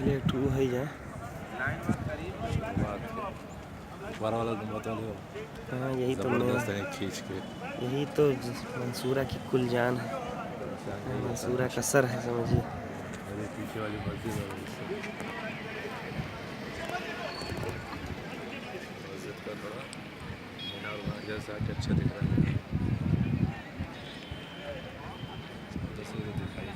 ले टू है जाए बारह वाला बता दो। हाँ यही तो मैं जबरदस्त है खींच के। यही तो मंसूरा की कुल जान है। मंसूरा का सर है समझिए। मेरे पीछे वाली मस्जिद है मस्जिद का थोड़ा मीनार वहाँ जैसा कि अच्छा दिख रहा है। तस्वीर दिखाई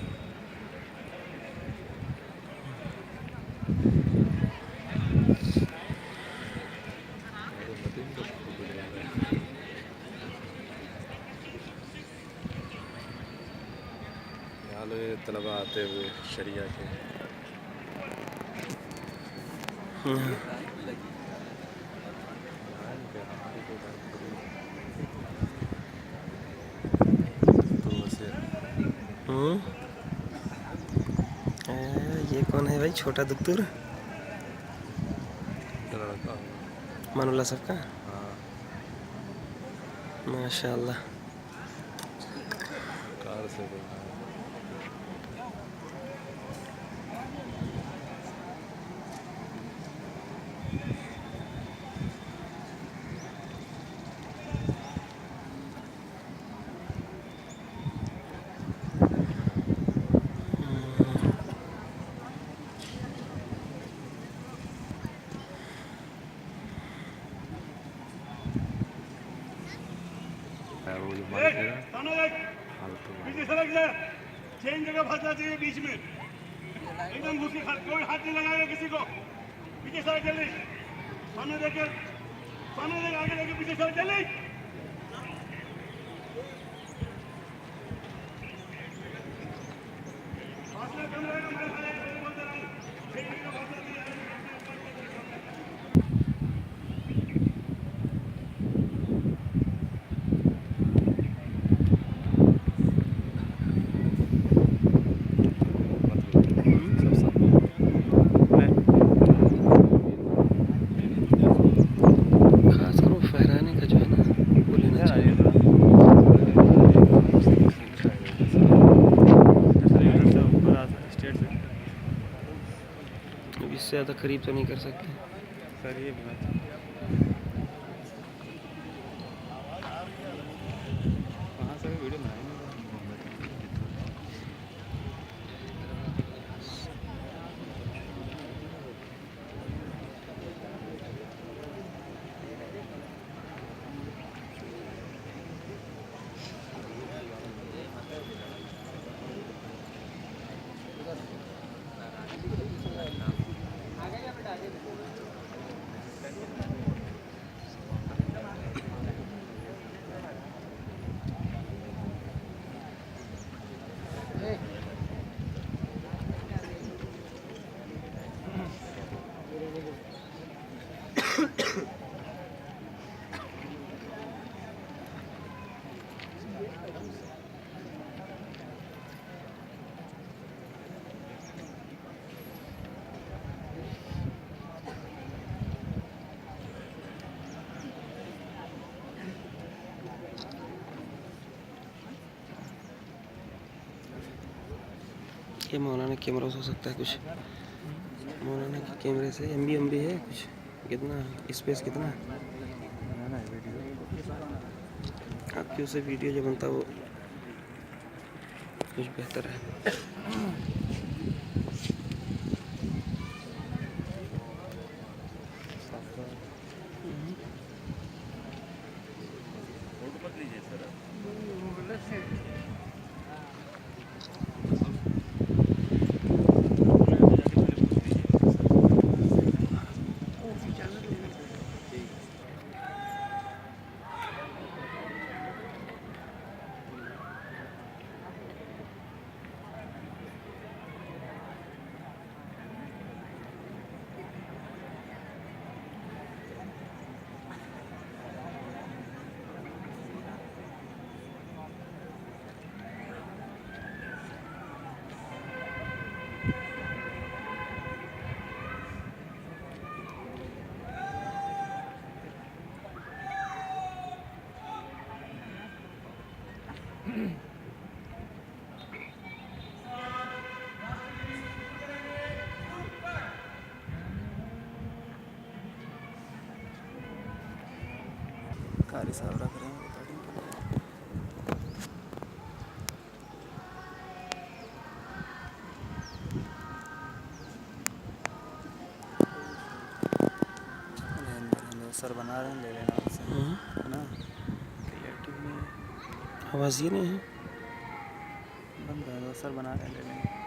यहाँ लोग तलबा आते हुए शरिया के तो वैसे ये कौन है भाई छोटा दुत्तुर लड़का मानुल्ला सबका हाँ माशाल्लाह। कार से चेन जगह फंसना चाहिए बीच में एकदम घुस के कोई हाथ नहीं लगाएगा किसी को। पीछे सड़क चल रही सामने देख आगे देखे पीछे सड़क चल रही। इससे ज़्यादा करीब तो नहीं कर सकते सर ये बात कहाँ से वीडियो बनाएंगे। ये मौलाना कैमरा हो सकता है कुछ मौलाना के कैमरे से एमबी है कुछ कितना स्पेस कितना आपकी उससे वीडियो जो बनता वो कुछ बेहतर है। कारी साहब रख रहे हैं रिकॉर्डिंग के लिए। रहने दो, सर बना रहे हैं, ले लेना उनसे, है ना। क्रिएटिव में आवाज़ ये नहीं है। बंद कर दो, सर बना रहे हैं, ले लेंगे।